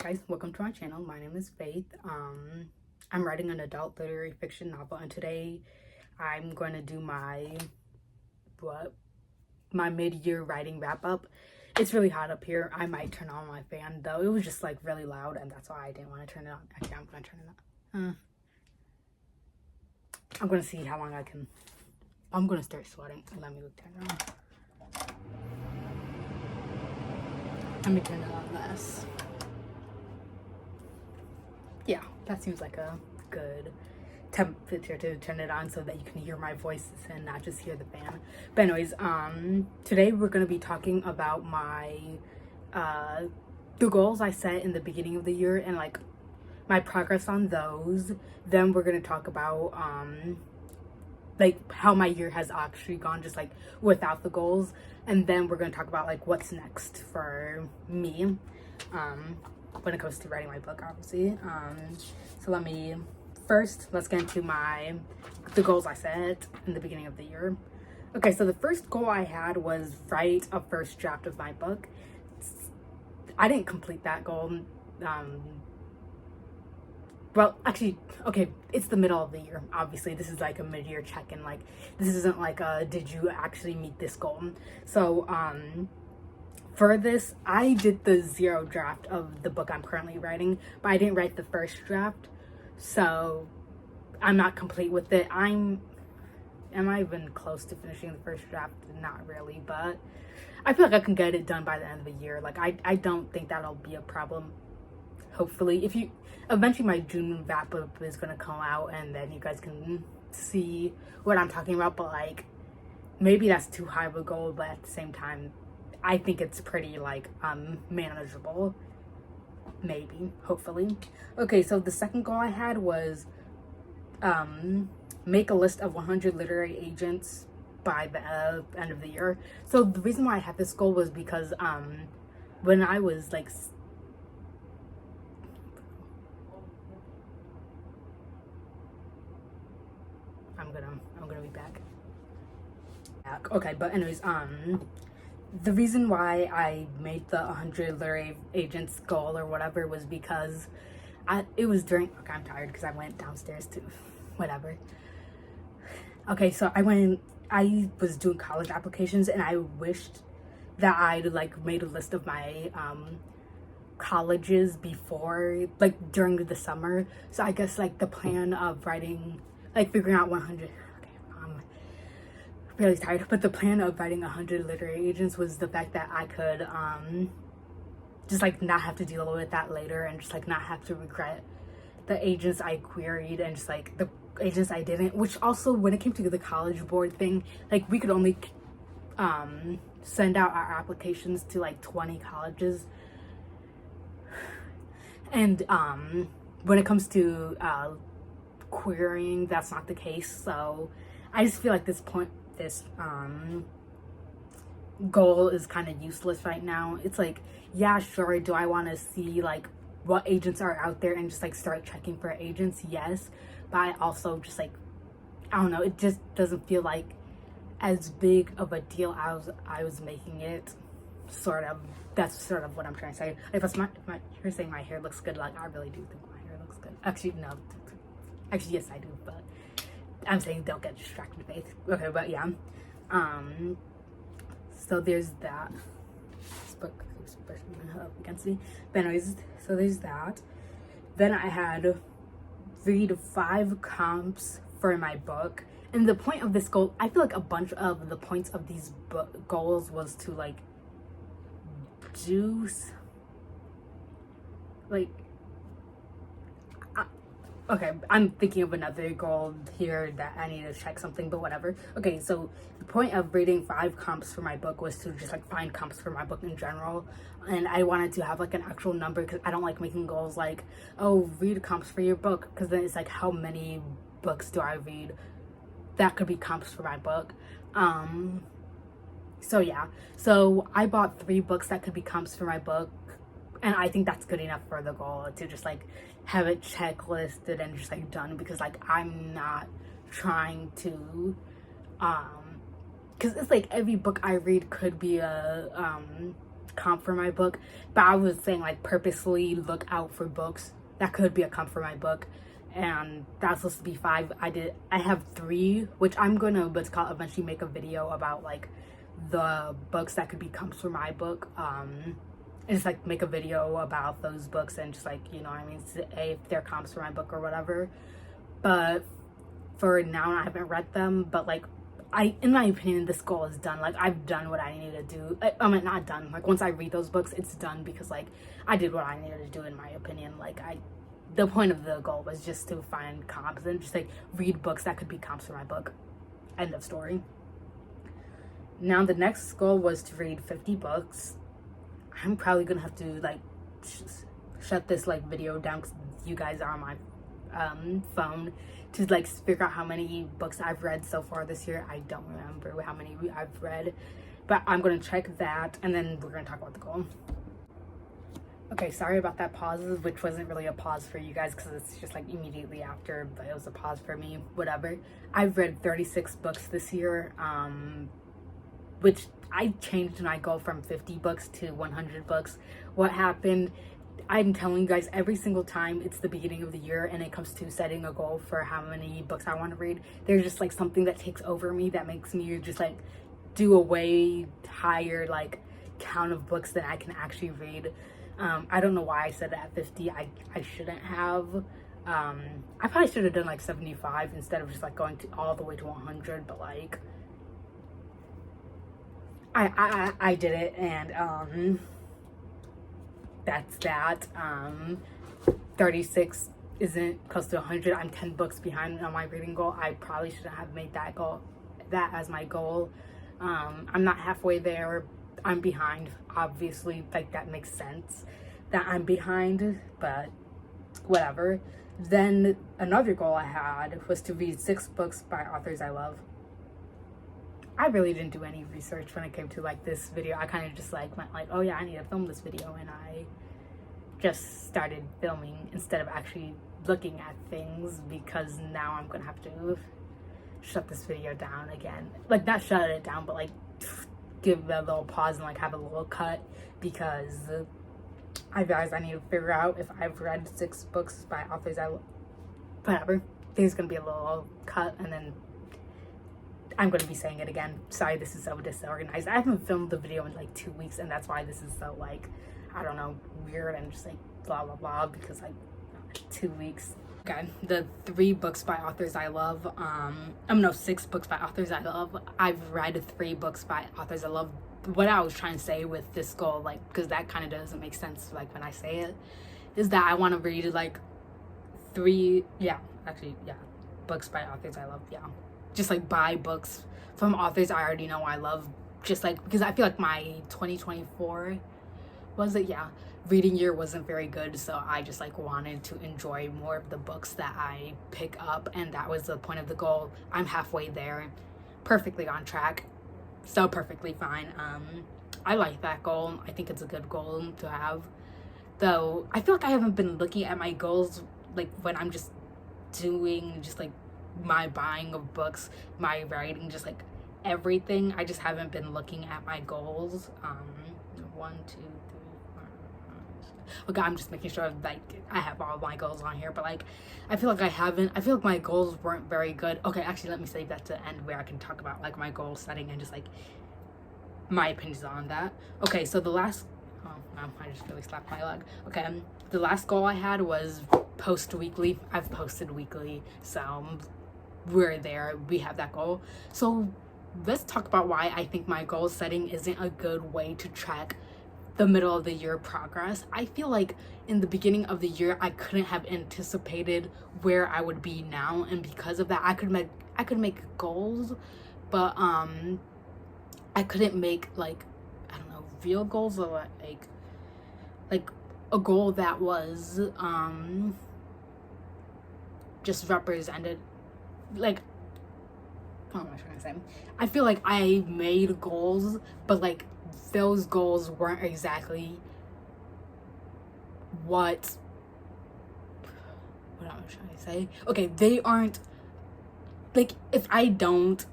guys, welcome to my channel. My name is Faith. I'm writing an adult literary fiction novel, and today I'm going to do my mid-year writing wrap-up. It's really hot up here. I might turn on my fan though. It was just like really loud, and that's why I didn't want to turn it on. Actually, I'm going to turn it on. I'm going to see how long I can. I'm going to start sweating. Let me turn it on. Let me turn it on less. Yeah, that seems like a good temperature to turn it on so that you can hear my voice and not just hear the fan. But anyways, today we're going to be talking about my the goals I set in the beginning of the year and like my progress on those. Then we're going to talk about like how my year has actually gone just like without the goals, and then we're going to talk about like what's next for me when it comes to writing my book, obviously. So let's get into the goals I set in the beginning of the year. Okay, so the first goal I had was write a first draft of my book. I didn't complete that goal. Well, actually, okay, it's the middle of the year. Obviously, this is like a mid-year check-in. Like, this isn't like did you actually meet this goal? So, for this, I did the zero draft of the book I'm currently writing, but I didn't write the first draft, so I'm not complete with it. Am I even close to finishing the first draft? Not really, but I feel like I can get it done by the end of the year. Like, I don't think that'll be a problem. Hopefully, eventually my June wrap-up is gonna come out, and then you guys can see what I'm talking about, but like, maybe that's too high of a goal, but at the same time, I think it's pretty like manageable, maybe, hopefully. Okay, so the second goal I had was make a list of 100 literary agents by the end of the year. So the reason why I had this goal was because when I was like I'm gonna be back. Okay, but anyways, the reason why I made the 100 literary agents goal or whatever was because it was during, okay, I'm tired because I went downstairs to whatever. Okay, so I was doing college applications, and I wished that I'd like made a list of my colleges before, like during the summer. So I guess like the plan of writing, like figuring out 100, really tired, but the plan of writing 100 literary agents was the fact that I could just like not have to deal with that later, and just like not have to regret the agents I queried and just like the agents I didn't. Which also, when it came to the college board thing, like we could only send out our applications to like 20 colleges, and when it comes to querying, that's not the case. So I just feel like this goal is kind of useless right now. It's like, yeah, sure, do I want to see like what agents are out there and just like start checking for agents? Yes, but I also just like, I don't know, it just doesn't feel like as big of a deal as I was making it. Sort of, that's sort of what I'm trying to say. If you're saying my hair looks good, like I really do think my hair looks good. Actually, no, actually yes I do, but I'm saying don't get distracted, Faith. Okay, but yeah. So there's that. This book is up against me. But anyways, so there's that. Then I had read 5 comps for my book. And the point of this goal, I feel like a bunch of the points of these goals was to like okay, I'm thinking of another goal here that I need to check something, but whatever. Okay, so the point of reading 5 comps for my book was to just like find comps for my book in general, and I wanted to have like an actual number because I don't like making goals like, oh, read comps for your book, because then it's like, how many books do I read that could be comps for my book? So yeah, so I bought 3 books that could be comps for my book, and I think that's good enough for the goal, to just like have it checklisted and just like done, because like I'm not trying to because it's like every book I read could be a comp for my book, but I was saying like purposely look out for books that could be a comp for my book. And that's supposed to be 5. I have 3, which I'm gonna eventually make a video about like the books that could be comps for my book. And just like make a video about those books and just like, you know what I mean, say if they're comps for my book or whatever. But for now, I haven't read them, but like in my opinion, this goal is done. Like I've done what I needed to do. I mean, not done. Like once I read those books, it's done because like I did what I needed to do in my opinion. Like the point of the goal was just to find comps and just like read books that could be comps for my book. End of story. Now the next goal was to read 50 books. I'm probably gonna have to like shut this like video down because you guys are on my phone to like figure out how many books I've read so far this year. I don't remember how many I've read, but I'm gonna check that and then we're gonna talk about the goal. Okay, sorry about that pause, which wasn't really a pause for you guys because it's just like immediately after, but it was a pause for me, whatever. I've read 36 books this year, which I changed my goal from 50 books to 100 books. What happened, I'm telling you guys, every single time it's the beginning of the year and it comes to setting a goal for how many books I want to read, there's just like something that takes over me that makes me just like do a way higher like count of books than I can actually read. I don't know why I said it at 50. I shouldn't have. I probably should have done like 75 instead of just like going to all the way to 100, but like I did it, and that's that. 36 isn't close to 100. I'm 10 books behind on my reading goal. I probably shouldn't have made that as my goal. I'm not halfway there. I'm behind, obviously, like that makes sense that I'm behind, but whatever. Then another goal I had was to read 6 books by authors I love. I really didn't do any research when it came to like this video. I kind of just like went like, oh yeah, I need to film this video, and I just started filming instead of actually looking at things, because now I'm gonna have to shut this video down again. Like not shut it down, but like give a little pause and like have a little cut, because I realized I need to figure out if I've read 6 books by authors I love. Whatever. There's gonna be a little cut, and then I'm gonna be saying it again. Sorry, this is so disorganized. I haven't filmed the video in like 2 weeks, and that's why this is so like, I don't know, weird and just like blah blah blah, because like 2 weeks. Okay, the 3 books by authors I love, 6 books by authors I love. I've read 3 books by authors I love. What I was trying to say with this goal, like, because that kind of doesn't make sense, like, when I say it, is that I want to read, like, 3, books by authors I love, just, like, buy books from authors I already know I love, just, like, because I feel like my 2024, reading year wasn't very good, so I just like wanted to enjoy more of the books that I pick up, and that was the point of the goal. I'm halfway there, perfectly on track, so perfectly fine. I like that goal. I think it's a good goal to have, though I feel like I haven't been looking at my goals like when I'm just doing just like my buying of books, my writing, just like everything. I just haven't been looking at my goals. 1, 2, 3, 4, 5. Okay, I'm just making sure like I have all my goals on here, but like I feel like I haven't. I feel like my goals weren't very good. Okay, actually let me save that to the end where I can talk about like my goal setting and just like my opinions on that. Okay, so the last, oh no, I just really slapped my leg. Okay, the last goal I had was post weekly. I've posted weekly, so we're there. We have that goal. So let's talk about why I think my goal setting isn't a good way to track the middle of the year progress. I feel like in the beginning of the year I couldn't have anticipated where I would be now, and because of that I could make goals, but I couldn't make like, I don't know, real goals, or like a goal that was just represented, like, what am I trying to say? I feel like I made goals, but like those goals weren't exactly what am I trying to say? Okay, they aren't, like, if I don't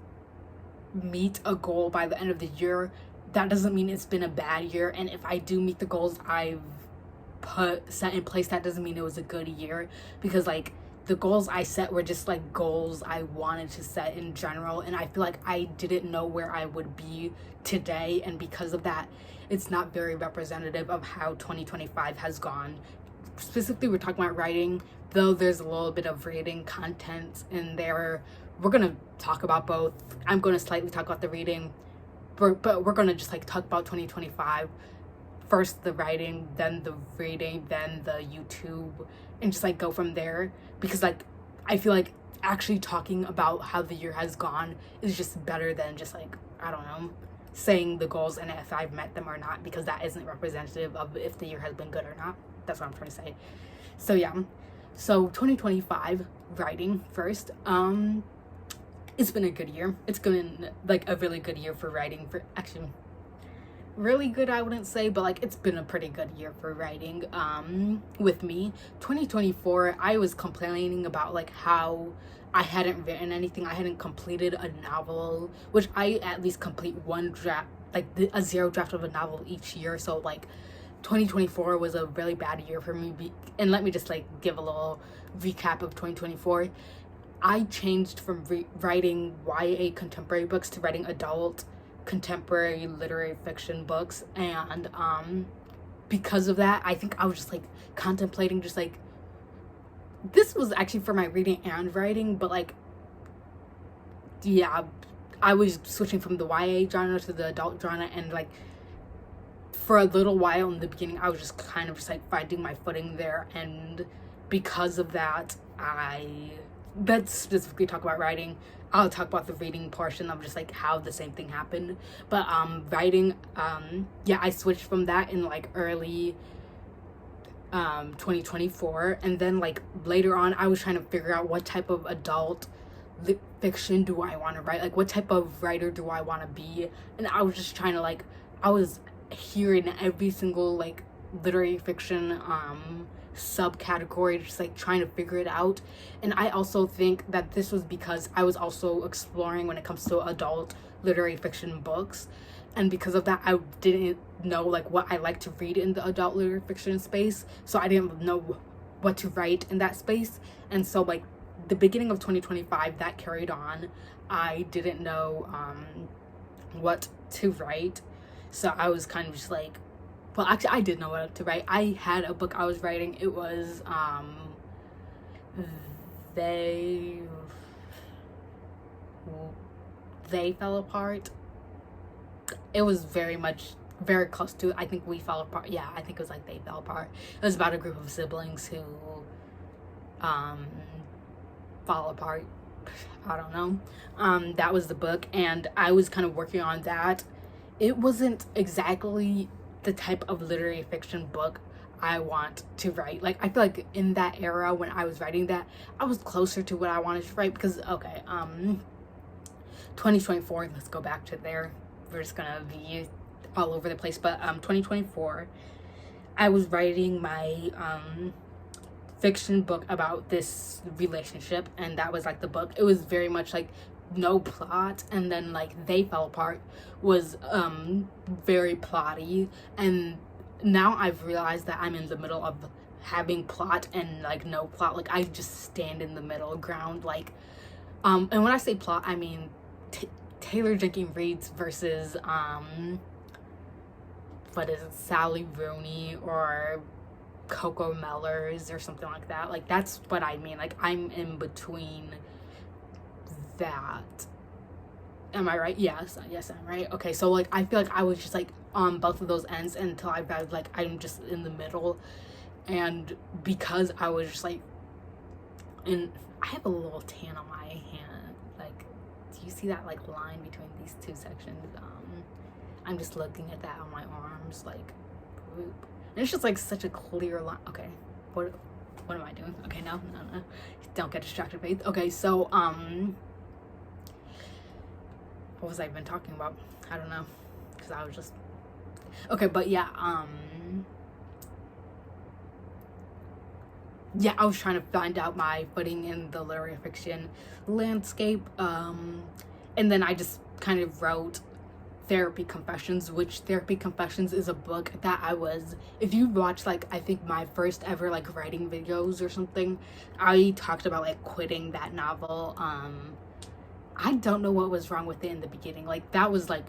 meet a goal by the end of the year, that doesn't mean it's been a bad year. And if I do meet the goals I've set in place, that doesn't mean it was a good year, because like the goals I set were just like goals I wanted to set in general, and I feel like I didn't know where I would be today, and because of that, it's not very representative of how 2025 has gone. Specifically, we're talking about writing, though there's a little bit of reading content in there. We're gonna talk about both. I'm gonna slightly talk about the reading, but we're gonna just like talk about 2025. First the writing, then the reading, then the YouTube, and just like go from there, because like I feel like actually talking about how the year has gone is just better than just like, I don't know, saying the goals and if I've met them or not, because that isn't representative of if the year has been good or not. That's what I'm trying to say. So yeah, so 2025 writing first. It's been a good year. It's been like a really good year for writing. For actually, really good I wouldn't say, but like it's been a pretty good year for writing with me. 2024, I was complaining about like how I hadn't written anything. I hadn't completed a novel, which I at least complete one draft, like a zero draft of a novel each year. So like 2024 was a really bad year for me. And let me just like give a little recap of 2024. I changed from writing YA contemporary books to writing adult contemporary literary fiction books, and because of that, I think I was just like contemplating, just like, this was actually for my reading and writing, but like, yeah, I was switching from the YA genre to the adult genre, and like for a little while in the beginning I was just kind of just like finding my footing there, and because of that, let's specifically talk about writing. I'll talk about the reading portion of just like how the same thing happened. But writing, yeah, I switched from that in like early 2024, and then like later on I was trying to figure out what type of adult fiction do I want to write, like what type of writer do I want to be. And I was just trying to like, I was hearing every single like literary fiction subcategory, just like trying to figure it out. And I also think that this was because I was also exploring when it comes to adult literary fiction books, and because of that I didn't know like what I like to read in the adult literary fiction space, so I didn't know what to write in that space. And so like the beginning of 2025, that carried on. I didn't know what to write, so I was kind of just like, well, actually, I did know what to write. I had a book I was writing. It was, They Fell Apart. It was very close to, I think, We Fell Apart. Yeah, I think it was like They Fell Apart. It was about a group of siblings who, fall apart. I don't know. That was the book, and I was kind of working on that. It wasn't exactly the type of literary fiction book I want to write. Like I feel like in that era when I was writing that, I was closer to what I wanted to write, because 2024, let's go back to there. We're just gonna be all over the place, but 2024, I was writing my fiction book about this relationship, and that was like the book. It was very much like no plot, and then like They Fell Apart was very plotty, and now I've realized that I'm in the middle of having plot and like no plot. Like I just stand in the middle ground, like and when I say plot, I mean Taylor Jenkins Reid's versus what is it, Sally Rooney or Coco Mellors or something like that. Like that's what I mean. Like I'm in between that. Am I right? Yes, I'm right. Okay, so like I feel like I was just like on both of those ends until I found like I'm just in the middle. And because I was just like, and I have a little tan on my hand. Like, do you see that like line between these two sections? I'm just looking at that on my arms, like, whoop. And it's just like such a clear line. Okay, what am I doing? Okay, no, don't get distracted, Faith. Okay, so what was I even talking about? I don't know, because I was just okay. But yeah, yeah, I was trying to find out my footing in the literary fiction landscape, and then I just kind of wrote Therapy Confessions, which Therapy Confessions is a book that if you watch like I think my first ever like writing videos or something, I talked about like quitting that novel. I don't know what was wrong with it in the beginning. Like that was like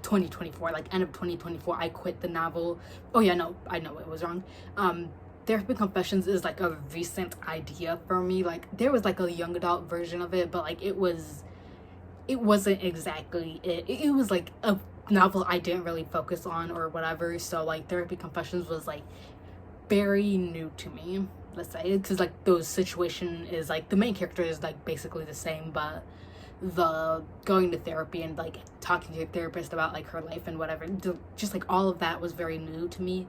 2024, like end of 2024, I quit the novel. Oh yeah, no, I know it was wrong. Therapy Confessions is like a recent idea for me. Like there was like a young adult version of it, but like it wasn't exactly it was like a novel I didn't really focus on or whatever. So like Therapy Confessions was like very new to me, let's say, because like the situation is like the main character is like basically the same, but the going to therapy and like talking to your therapist about like her life and whatever, just like all of that was very new to me.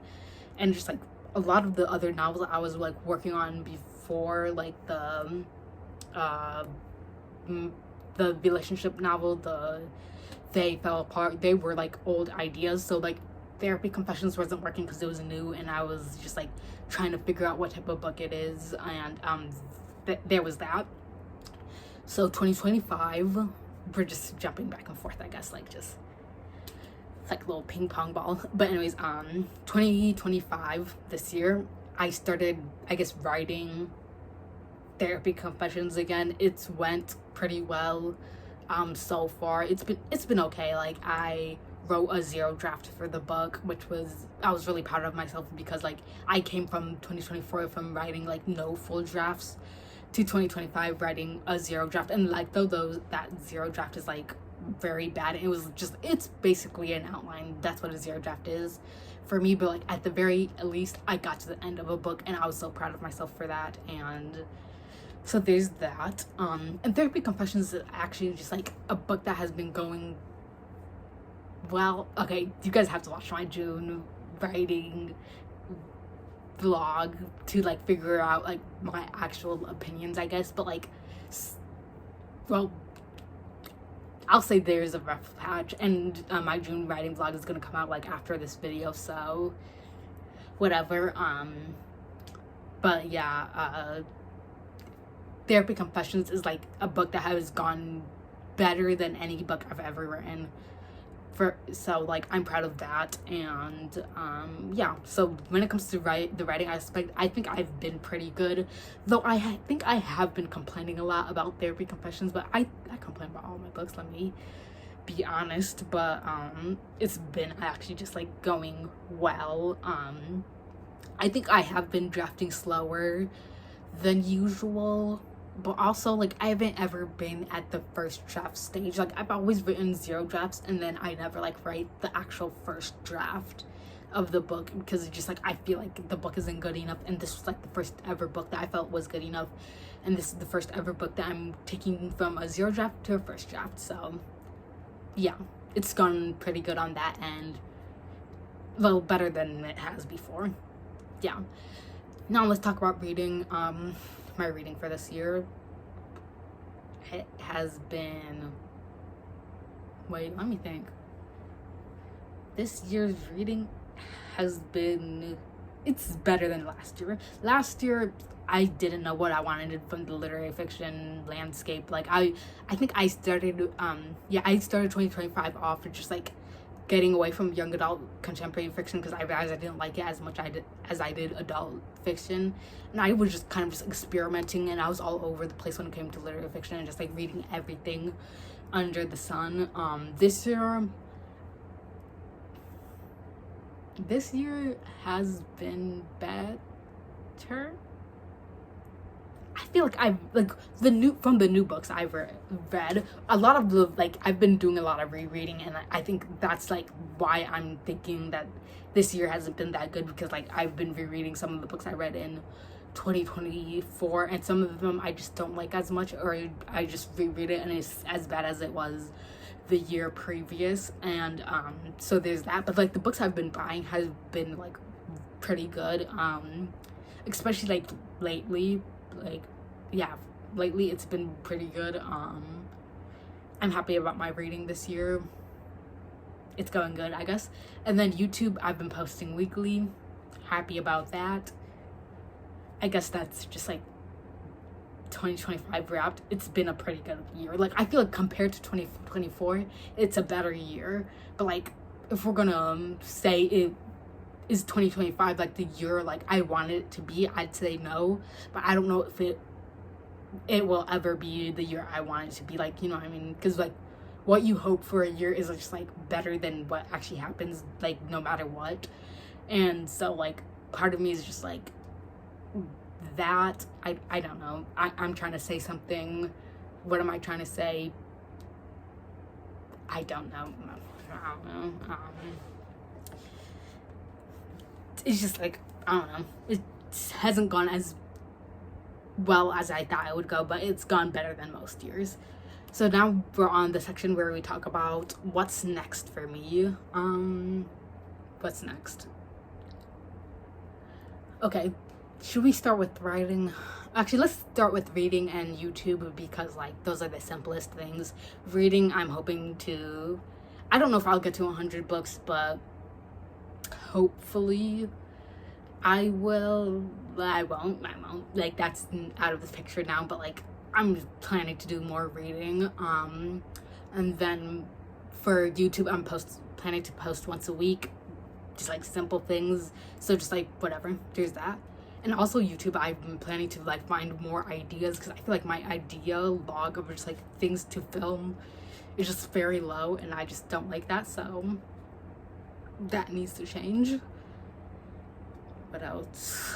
And just like a lot of the other novels I was like working on before, like the relationship novel, They Fell Apart, they were like old ideas. So like Therapy Confessions wasn't working because it was new, and I was just like trying to figure out what type of book it is. And there was that. So 2025, we're just jumping back and forth, I guess, like just it's like a little ping pong ball. But anyways, 2025, this year, I started, I guess, writing Therapy Confessions again. It's went pretty well so far. It's been okay. Like I wrote a 0 draft for the book, which I was really proud of myself, because like I came from 2024 from writing like no full drafts to 2025 writing a 0 draft, and like that 0 draft is like very bad. It's basically an outline. That's what a 0 draft is for me. But like at the very least, I got to the end of a book, and I was so proud of myself for that. And so there's that. And Therapy Confessions is actually just like a book that has been going well. Okay, you guys have to watch my June writing vlog to like figure out like my actual opinions, I guess. But like, well, I'll say there's a rough patch, and my June writing vlog is gonna come out like after this video, so whatever. But yeah, Therapy Confessions is like a book that has gone better than any book I've ever written. So like I'm proud of that. And yeah, so when it comes to the writing aspect, I think I've been pretty good, though I think I have been complaining a lot about Therapy Confessions, but I complain about all my books, let me be honest. But it's been actually just like going well. I think I have been drafting slower than usual, but also like I haven't ever been at the first draft stage. Like I've always written 0 drafts, and then I never like write the actual first draft of the book, because it's just like I feel like the book isn't good enough. And this was like the first ever book that I felt was good enough, and this is the first ever book that I'm taking from a 0 draft to a first draft. So yeah, it's gone pretty good on that end, a little better than it has before. Yeah, now let's talk about reading. My reading for this year, it has been, wait, let me think. This year's reading has been, it's better than last year. Last year, I didn't know what I wanted from the literary fiction landscape. Like I think I started, I started 2025 off with just like getting away from young adult contemporary fiction, because I realized I didn't like it as much as I did adult fiction. And I was just kind of just experimenting, and I was all over the place when it came to literary fiction and just like reading everything under the sun. This year has been better. I feel like I've like from the new books I've read, a lot of the like I've been doing a lot of rereading, and I think that's like why I'm thinking that this year hasn't been that good, because like I've been rereading some of the books I read in 2024, and some of them I just don't like as much, or I just reread it and it's as bad as it was the year previous. And so there's that. But like the books I've been buying has been like pretty good, especially like lately. Like yeah, lately it's been pretty good. I'm happy about my reading this year. It's going good, I guess. And then YouTube, I've been posting weekly. Happy about that. I guess that's just like 2025 wrapped, it's been a pretty good year. Like, I feel like compared to 2024, it's a better year. But like, if we're gonna say it is 2025 like the year like I wanted it to be, I'd say no. But I don't know if it will ever be the year I want it to be. Like, you know what I mean? Because like, what you hope for a year is just like better than what actually happens, like no matter what. And so like, part of me is just like that. I don't know. I'm trying to say something. What am I trying to say? I don't know. I don't know. It's just like, I don't know. It hasn't gone as well as I thought it would go, but it's gone better than most years. So now we're on the section where we talk about what's next for me. What's next? Okay, should we start with writing? Actually, let's start with reading and YouTube, because like those are the simplest things. Reading, I'm hoping to, I don't know if I'll get to 100 books, but hopefully I will. I won't. Like, that's out of the picture now, but like, I'm planning to do more reading. And then for YouTube, I'm planning to post once a week, just like simple things. So just like whatever, there's that. And also YouTube, I've been planning to like find more ideas, because I feel like my idea log of just like things to film is just very low, and I just don't like that. So that needs to change. What else?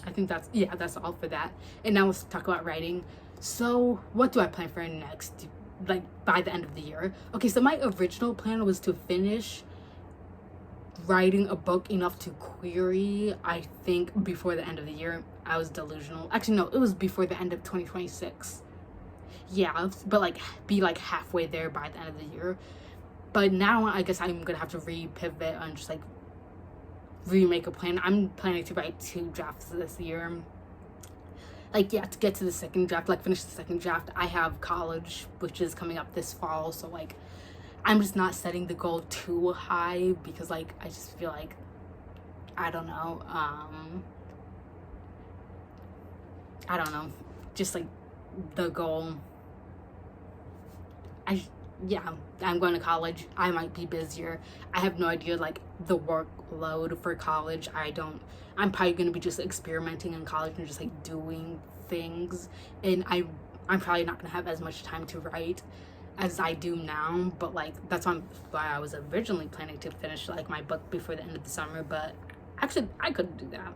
I think that's all for that. And now let's talk about writing. So what do I plan for next, like by the end of the year? Okay, so my original plan was to finish writing a book enough to query, I think, before the end of the year. I was delusional. Actually, no, it was before the end of 2026. Yeah, but like be like halfway there by the end of the year. But now I guess I'm gonna have to re-pivot and just like remake a plan. I'm planning to write 2 drafts this year. Like, yeah, to get to the second draft, like finish the second draft, I have college, which is coming up this fall. So like, I'm just not setting the goal too high, because like, I just feel like, I don't know, just like the goal. I'm going to college. I might be busier. I have no idea like the workload for college. I'm probably going to be just experimenting in college and just like doing things, and I'm probably not going to have as much time to write as I do now. But like, that's why I was originally planning to finish like my book before the end of the summer, but actually I couldn't do that.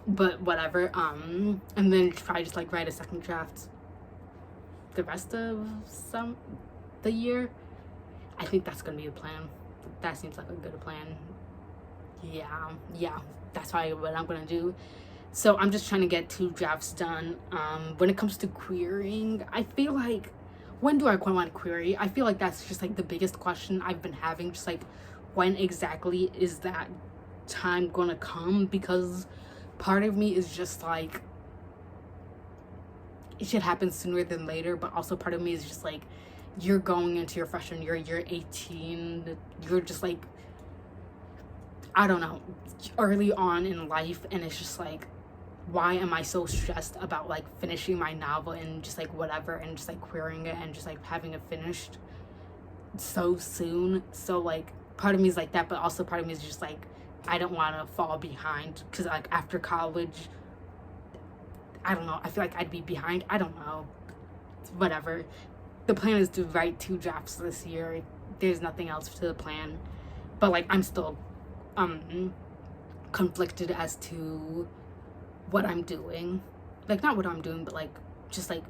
But whatever. And then probably just like write a second draft the rest of the year. I think that's gonna be the plan. That seems like a good plan. Yeah, that's probably what I'm gonna do. So I'm just trying to get 2 drafts done. When it comes to querying, I feel like, when do I want to query? I feel like that's just like the biggest question I've been having, just like, when exactly is that time gonna come? Because part of me is just like, it should happen sooner than later, but also part of me is just like, you're going into your freshman year, you're 18, you're just like, I don't know, early on in life, and it's just like, why am I so stressed about like finishing my novel and just like whatever, and just like querying it and just like having it finished so soon? So like, part of me is like that, but also part of me is just like, I don't want to fall behind, because like after college, I don't know, I feel like I'd be behind. I don't know, whatever. The plan is to write 2 drafts this year. There's nothing else to the plan, but like, I'm still conflicted as to what I'm doing. Like, not what I'm doing, but like, just like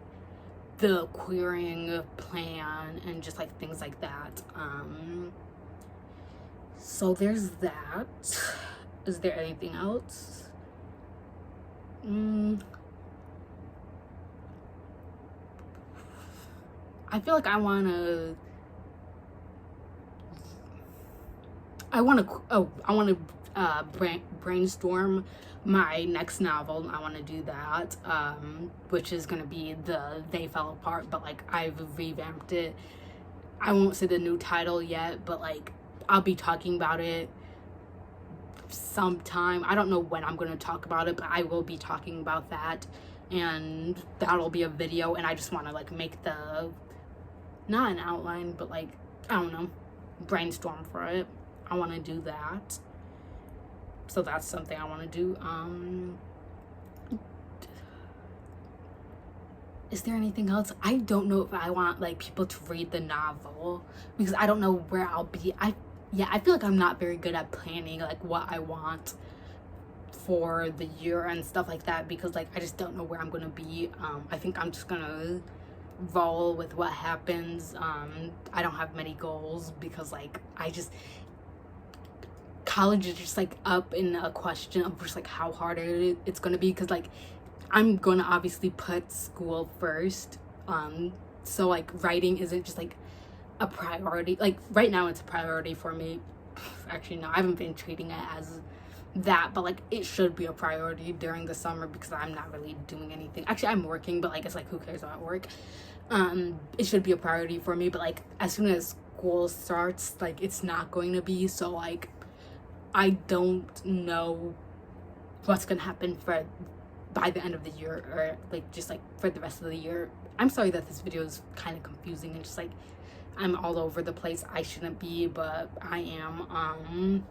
the querying plan and just like things like that. So there's that. Is there anything else? I feel like I want to brainstorm my next novel. I want to do that, which is going to be They Fell Apart, but like, I've revamped it. I won't say the new title yet, but like, I'll be talking about it sometime. I don't know when I'm going to talk about it, but I will be talking about that, and that'll be a video. And I just want to like make the, not an outline, but like, I don't know, brainstorm for it. I want to do that. So that's something I want to do. Is there anything else? I don't know if I want like people to read the novel, because I don't know where I'll be. I feel like I'm not very good at planning like what I want for the year and stuff like that, because like I just don't know where I'm gonna be. I think I'm just gonna roll with what happens. I don't have many goals, because like college is just like up in a question of just like how hard it's gonna be, because like I'm gonna obviously put school first. So like writing isn't just like a priority. Like right now it's a priority for me. Actually no, I haven't been treating it as that, but like it should be a priority during the summer, because I'm not really doing anything. Actually I'm working, but like it's like who cares about work. It should be a priority for me, but like as soon as school starts, like it's not going to be. So like I don't know what's gonna happen by the end of the year, or like just like for the rest of the year. I'm sorry that this video is kind of confusing and just like I'm all over the place. I shouldn't be, but I am.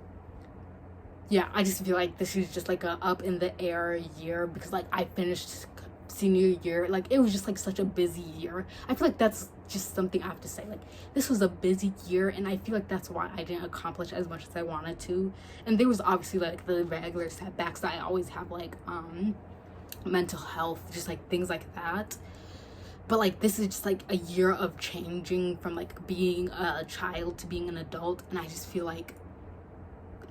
Yeah, I just feel like this is just like a up in the air year, because like I finished senior year, like it was just like such a busy year. I feel like that's just something I have to say, like this was a busy year, and I feel like that's why I didn't accomplish as much as I wanted to. And there was obviously like the regular setbacks that I always have, like mental health, just like things like that. But like this is just like a year of changing from like being a child to being an adult, and I just feel like,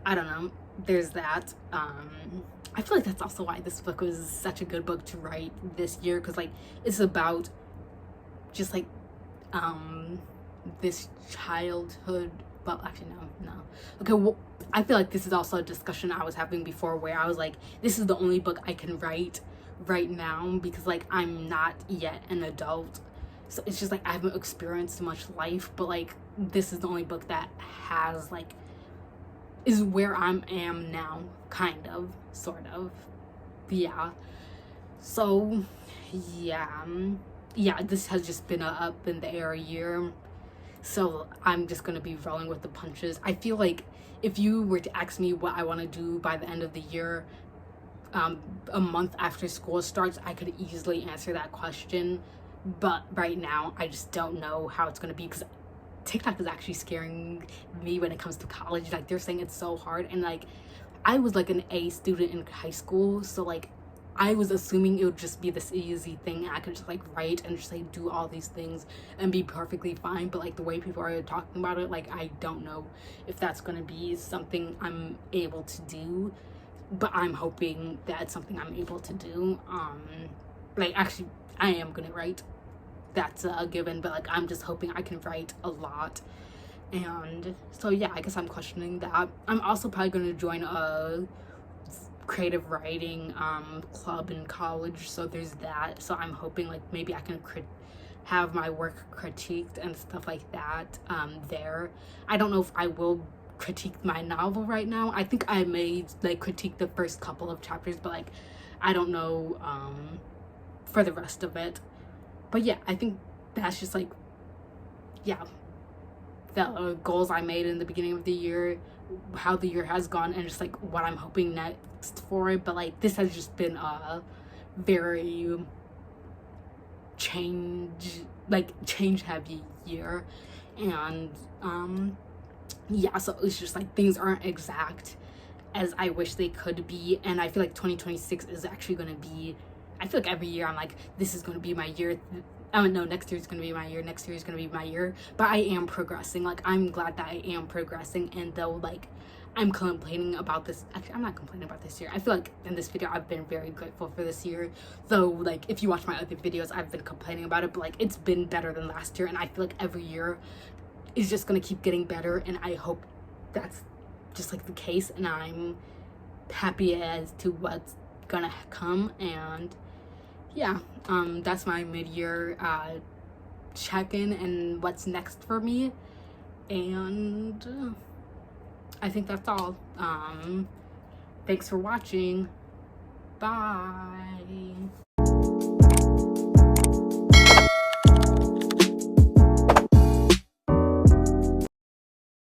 I don't know, there's that. I feel like that's also why this book was such a good book to write this year, because like it's about just like this childhood. Well, actually no, okay, well, I feel like this is also a discussion I was having before, where I was like, this is the only book I can write right now, because like I'm not yet an adult, so it's just like I haven't experienced much life. But like this is the only book that has like, is where I am now, kind of, sort of. Yeah, so yeah, this has just been a up in the air year, so I'm just gonna be rolling with the punches. I feel like if you were to ask me what I want to do by the end of the year, a month after school starts, I could easily answer that question. But right now I just don't know how it's gonna be, because TikTok is actually scaring me when it comes to college. Like they're saying it's so hard, and like I was like an A student in high school, so like I was assuming it would just be this easy thing, and I could just like write and just like do all these things and be perfectly fine. But like the way people are talking about it, like I don't know if that's gonna be something I'm able to do, but I'm hoping that it's something I'm able to do. Like actually I am gonna write, that's a given, but like I'm just hoping I can write a lot. And so yeah, I guess I'm questioning that. I'm also probably going to join a creative writing club in college, so there's that. So I'm hoping like maybe I can have my work critiqued and stuff like that there. I don't know if I will critique my novel right now. I think I may like critique the first couple of chapters, but like I don't know for the rest of it. But yeah, I think that's just like, yeah, the goals I made in the beginning of the year, how the year has gone, and just like what I'm hoping next for it. But like this has just been a very change heavy year, and yeah, so it's just like things aren't exact as I wish they could be. And I feel like 2026 is actually going to be, I feel like every year I'm like, this is going to be my year. Oh no, next year is going to be my year. Next year is going to be my year. But I am progressing. Like I'm glad that I am progressing. And though like I'm complaining about this, actually I'm not complaining about this year. I feel like in this video I've been very grateful for this year. Though like if you watch my other videos, I've been complaining about it. But like it's been better than last year. And I feel like every year is just going to keep getting better. And I hope that's just like the case. And I'm happy as to what's going to come. And yeah, that's my mid-year check-in and what's next for me. And I think that's all. Thanks for watching. Bye.